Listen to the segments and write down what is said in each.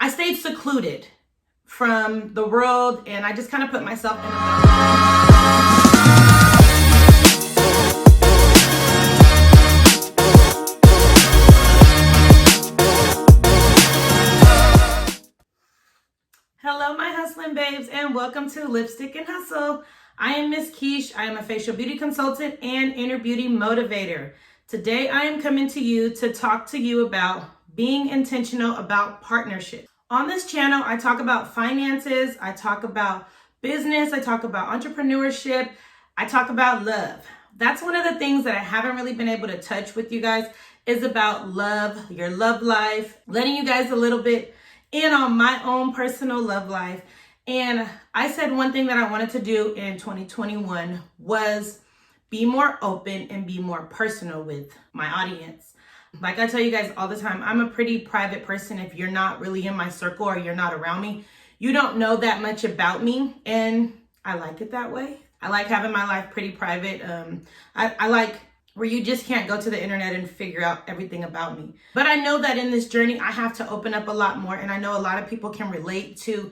I stayed secluded from the world, and I just kind of put myself in a Hello, my hustling babes, and welcome to Lipstick and Hustle. I am Miss Keish. I am a facial beauty consultant and inner beauty motivator. Today, I am coming to you to talk to you about being intentional about partnerships. On this channel, I talk about finances, I talk about business, I talk about entrepreneurship, I talk about love. That's one of the things that I haven't really been able to touch with you guys is about love, your love life, letting you guys a little bit in on my own personal love life. And I said one thing that I wanted to do in 2021 was be more open and be more personal with my audience. Like I tell you guys all the time, I'm a pretty private person. If you're not really in my circle or you're not around me, you don't know that much about me. And I like it that way. I like having my life pretty private. I like where you just can't go to the internet and figure out everything about me. But I know that in this journey, I have to open up a lot more. And I know a lot of people can relate to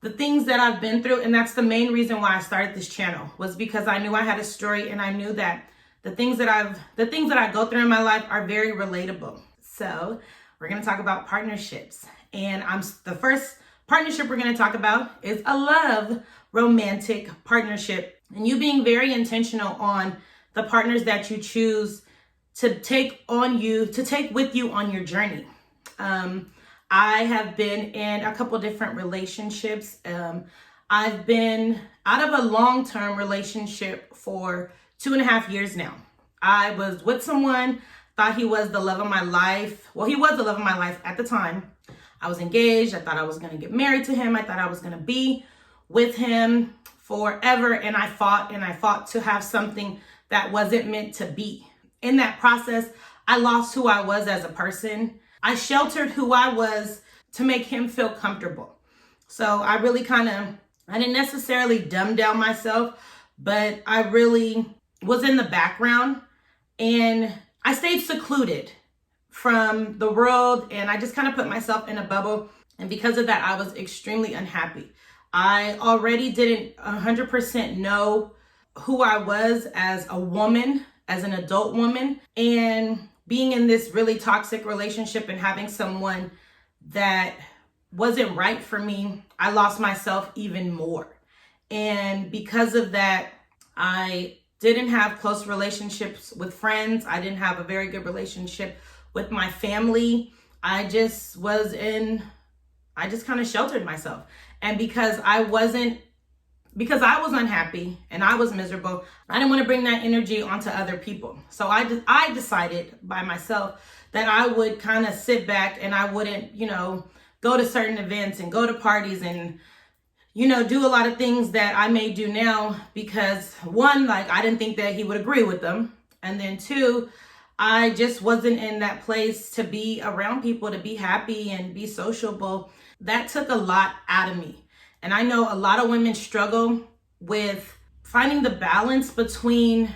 the things that I've been through. And that's the main reason why I started this channel, was because I knew I had a story, and I knew that the things that I go through in my life are very relatable. So we're gonna talk about partnerships. And the first partnership we're gonna talk about is a love romantic partnership. And you being very intentional on the partners that you choose to take with you on your journey. I have been in a couple different relationships. I've been out of a long-term relationship for 2.5 years now. I was with someone, thought he was the love of my life. Well, he was the love of my life at the time. I was engaged. I thought I was going to get married to him. I thought I was going to be with him forever. And I fought to have something that wasn't meant to be. In that process, I lost who I was as a person. I sheltered who I was to make him feel comfortable. So I really I didn't necessarily dumb down myself, but I really was in the background, and I stayed secluded from the world, and I just kind of put myself in a bubble. And because of that, I was extremely unhappy. I already didn't 100% know who I was as a woman, as an adult woman, and being in this really toxic relationship and having someone that wasn't right for me, I lost myself even more. And because of that, I didn't have close relationships with friends. I didn't have a very good relationship with my family. I just kind of sheltered myself. And because I was unhappy and I was miserable, I didn't want to bring that energy onto other people. So I decided by myself that I would kind of sit back and I wouldn't, go to certain events and go to parties and, do a lot of things that I may do now, because one, I didn't think that he would agree with them. And then two, I just wasn't in that place to be around people, to be happy and be sociable. That took a lot out of me. And I know a lot of women struggle with finding the balance between,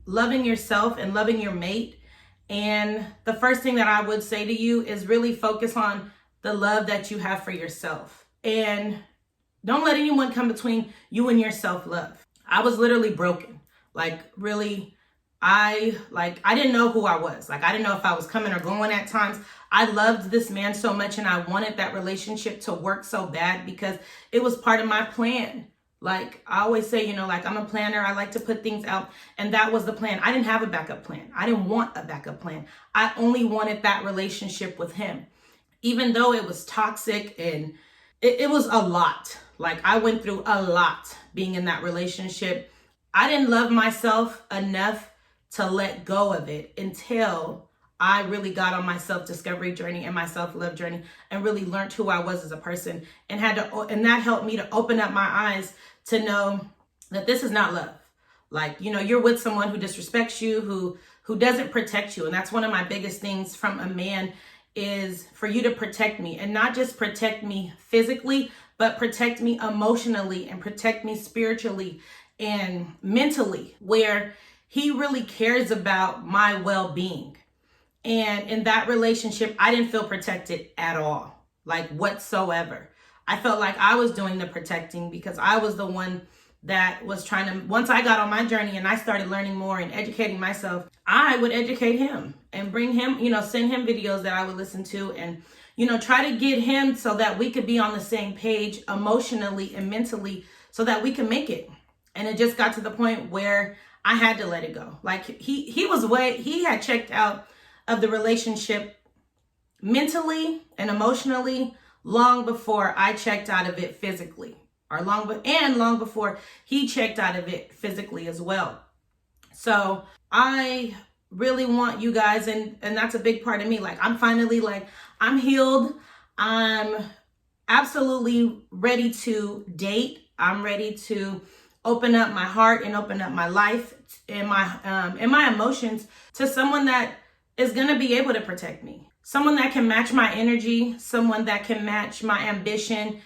loving yourself and loving your mate. And the first thing that I would say to you is really focus on the love that you have for yourself. And don't let anyone come between you and your self-love. I was literally broken. I didn't know who I was. I didn't know if I was coming or going at times. I loved this man so much, and I wanted that relationship to work so bad because it was part of my plan. I always say, I'm a planner. I like to put things out, and that was the plan. I didn't have a backup plan. I didn't want a backup plan. I only wanted that relationship with him, even though it was toxic and it was a lot. I went through a lot being in that relationship. I didn't love myself enough to let go of it until I really got on my self-discovery journey and my self-love journey and really learned who I was as a person, and that helped me to open up my eyes to know that this is not love. You're with someone who disrespects you, who doesn't protect you. And that's one of my biggest things from a man, is for you to protect me, and not just protect me physically, but protect me emotionally and protect me spiritually and mentally, where he really cares about my well-being. And in that relationship, I didn't feel protected at all. like whatsoever. I felt like I was doing the protecting because I was the one that was trying to, once I got on my journey and I started learning more and educating myself, I would educate him and bring him, send him videos that I would listen to and, try to get him so that we could be on the same page emotionally and mentally so that we can make it. And it just got to the point where I had to let it go. Like he had checked out of the relationship mentally and emotionally long before I checked out of it physically, or long before he checked out of it physically as well. So I really want you guys, and that's a big part of me. Like I'm finally I'm healed. I'm absolutely ready to date. I'm ready to open up my heart and open up my life and my emotions to someone that is going to be able to protect me. Someone that can match my energy, someone that can match my ambition,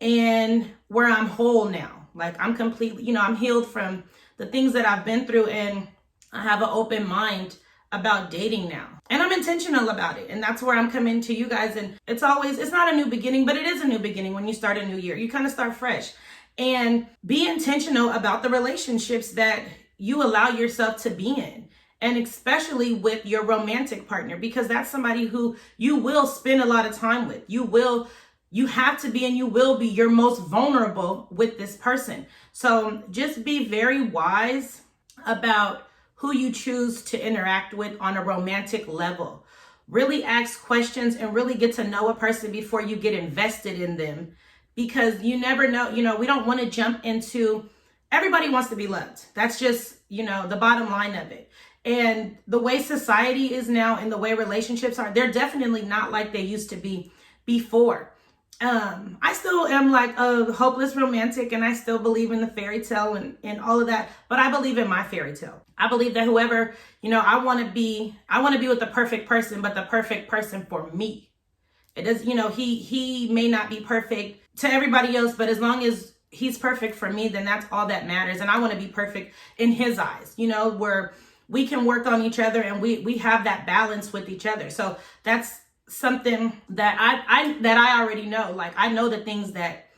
and where I'm whole now. Like I'm completely, I'm healed from the things that I've been through, and I have an open mind about dating now. And I'm intentional about it. And that's where I'm coming to you guys. And it's not a new beginning, but it is a new beginning when you start a new year. You kind of start fresh. And be intentional about the relationships that you allow yourself to be in. And especially with your romantic partner, because that's somebody who you will spend a lot of time with. You have to be, and you will be your most vulnerable with this person. So just be very wise about who you choose to interact with on a romantic level. Really ask questions and really get to know a person before you get invested in them, because you never know, we don't want to jump into, everybody wants to be loved. That's just, the bottom line of it. And the way society is now and the way relationships are, they're definitely not like they used to be before. I still am like a hopeless romantic, and I still believe in the fairy tale and all of that, but I believe in my fairy tale. I believe that whoever, I want to be with the perfect person, but the perfect person for me. It does, he may not be perfect to everybody else, but as long as he's perfect for me, then that's all that matters. And I want to be perfect in his eyes, where we can work on each other and we have that balance with each other. So that's something that I already know. Like I know the things that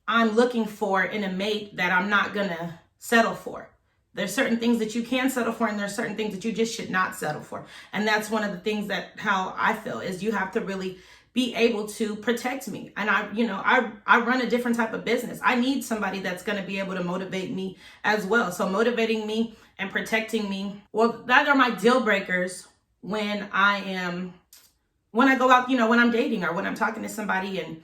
I'm looking for in a mate that I'm not gonna settle for. There's certain things that you can settle for, and there's certain things that you just should not settle for. And that's one of the things that how I feel is you have to really be able to protect me. And I run a different type of business. I need somebody that's going to be able to motivate me as well. So motivating me and protecting me, well, that are my deal breakers when I go out, when I'm dating or when I'm talking to somebody and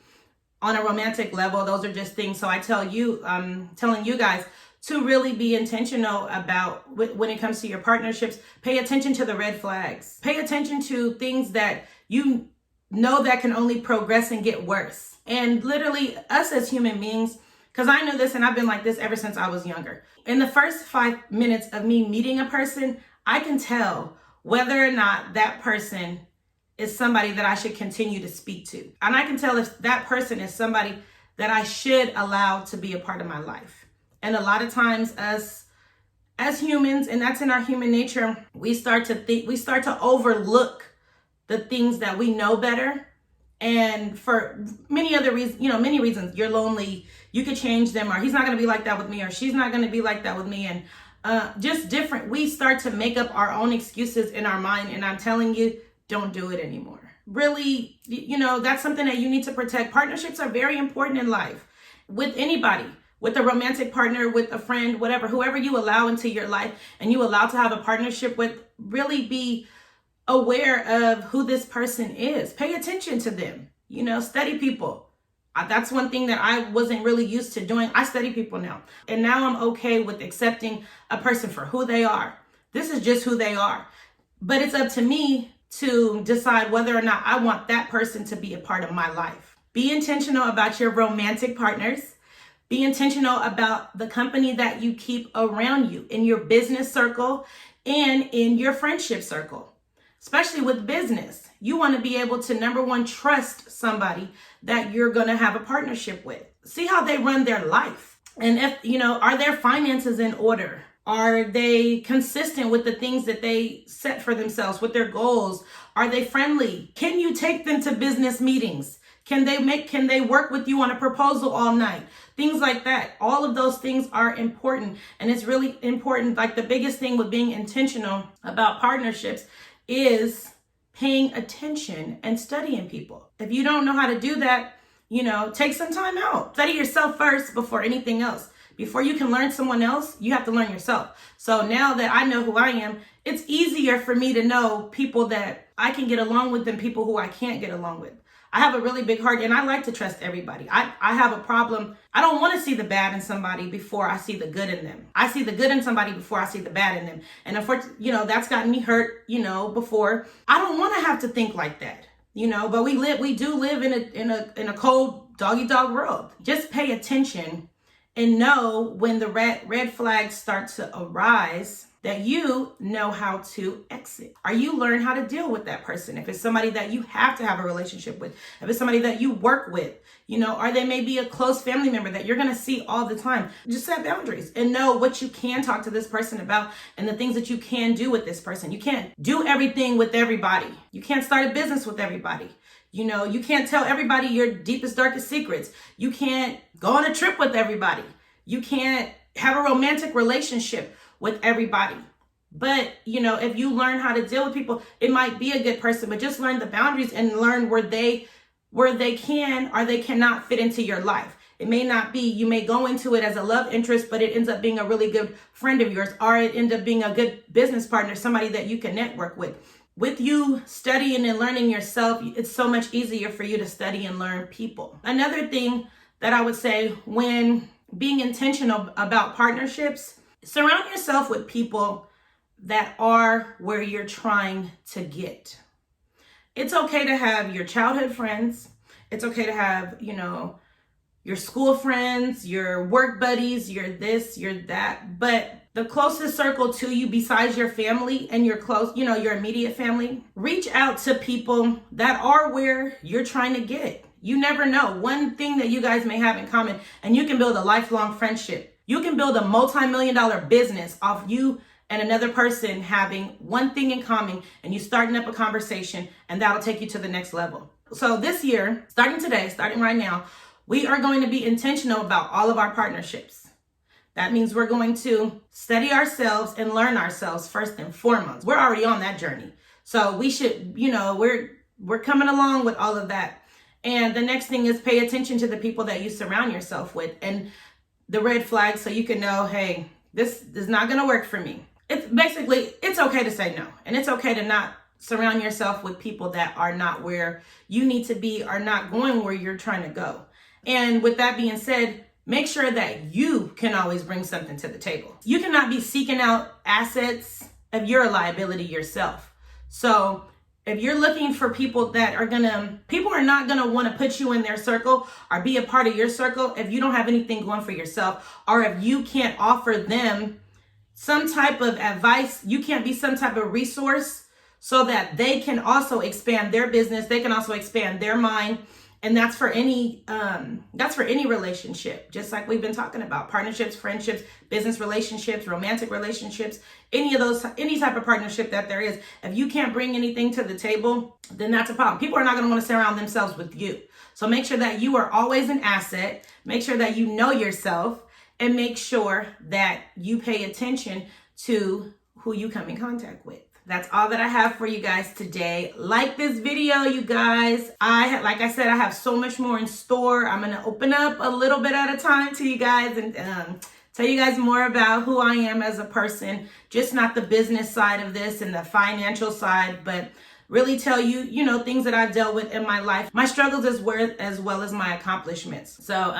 on a romantic level. Those are just things. So I tell you, I'm telling you guys to really be intentional about when it comes to your partnerships. Pay attention to the red flags. Pay attention to things that you know that can only progress and get worse. And literally us as human beings, because I know this and I've been like this ever since I was younger. In the first 5 minutes of me meeting a person, I can tell whether or not that person is somebody that I should continue to speak to. And I can tell if that person is somebody that I should allow to be a part of my life. And a lot of times us as humans, and that's in our human nature, we start to overlook the things that we know better. And for many other reasons, many reasons, you're lonely, you could change them, or he's not going to be like that with me, or she's not going to be like that with me. And just different. We start to make up our own excuses in our mind. And I'm telling you, don't do it anymore. Really, that's something that you need to protect. Partnerships are very important in life with anybody, with a romantic partner, with a friend, whatever, whoever you allow into your life and you allow to have a partnership with. Really be aware of who this person is. Pay attention to them. Study people. That's one thing that I wasn't really used to doing. I study people now. And now I'm okay with accepting a person for who they are. This is just who they are. But it's up to me to decide whether or not I want that person to be a part of my life. Be intentional about your romantic partners. Be intentional about the company that you keep around you in your business circle and in your friendship circle. Especially with business, you want to be able to, number one, trust somebody that you're going to have a partnership with. See how they run their life. And if, are their finances in order? Are they consistent with the things that they set for themselves, with their goals? Are they friendly? Can you take them to business meetings? Can they work with you on a proposal all night? Things like that. All of those things are important. And it's really important. Like the biggest thing with being intentional about partnerships is paying attention and studying people. If you don't know how to do that, take some time out. Study yourself first before anything else. Before you can learn someone else, you have to learn yourself. So now that I know who I am, it's easier for me to know people that I can get along with than people who I can't get along with. I have a really big heart and I like to trust everybody. I have a problem. I don't want to see the bad in somebody before I see the good in them. I see the good in somebody before I see the bad in them. And unfortunately, that's gotten me hurt, before. I don't want to have to think like that, but we do live in a cold doggy dog world. Just pay attention and know when the red flags start to arise, that you know how to exit. Or you learn how to deal with that person. If it's somebody that you have to have a relationship with, if it's somebody that you work with, or they may be a close family member that you're gonna see all the time, just set boundaries and know what you can talk to this person about and the things that you can do with this person. You can't do everything with everybody. You can't start a business with everybody. You can't tell everybody your deepest, darkest secrets. You can't go on a trip with everybody. You can't have a romantic relationship with everybody. But, if you learn how to deal with people, it might be a good person, but just learn the boundaries and learn where they can or they cannot fit into your life. It may not be, you may go into it as a love interest, but it ends up being a really good friend of yours, or it ends up being a good business partner, somebody that you can network with. With you studying and learning yourself, it's so much easier for you to study and learn people. Another thing that I would say when being intentional about partnerships, surround yourself with people that are where you're trying to get. It's okay to have your childhood friends. It's okay to have, your school friends, your work buddies, your this, your that. But the closest circle to you besides your family and your your immediate family, reach out to people that are where you're trying to get. You never know. One thing that you guys may have in common, and you can build a lifelong friendship. You can build a multi-million-dollar business off you and another person having one thing in common, and you starting up a conversation, and that'll take you to the next level. So this year, starting right now, we are going to be intentional about all of our partnerships. That means we're going to study ourselves and learn ourselves first and foremost. We're already on that journey. So we should, we're coming along with all of that. And the next thing is pay attention to the people that you surround yourself with and the red flags, so you can know, hey, this is not going to work for me. It's okay to say no. And it's okay to not surround yourself with people that are not where you need to be, or not going where you're trying to go. And with that being said, make sure that you can always bring something to the table. You cannot be seeking out assets if you're a liability yourself. So if you're looking for people people are not going to want to put you in their circle or be a part of your circle if you don't have anything going for yourself, or if you can't offer them some type of advice, you can't be some type of resource so that they can also expand their business. They can also expand their mind. And that's for any relationship, just like we've been talking about: partnerships, friendships, business relationships, romantic relationships, any type of partnership that there is. If you can't bring anything to the table, then that's a problem. People are not going to want to surround themselves with you. So make sure that you are always an asset. Make sure that you know yourself, and make sure that you pay attention to who you come in contact with. That's all that I have for you guys today. Like this video, you guys. Like I said, I have so much more in store. I'm going to open up a little bit at a time to you guys and tell you guys more about who I am as a person, just not the business side of this and the financial side, but really tell you, things that I've dealt with in my life, my struggles as well as my accomplishments. So,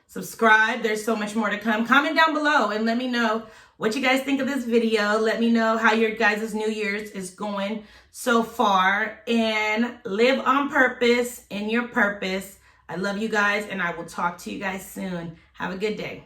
subscribe. There's so much more to come. Comment down below and let me know what you guys think of this video. Let me know how your guys' New Year's is going so far, and live on purpose in your purpose. I love you guys, and I will talk to you guys soon. Have a good day.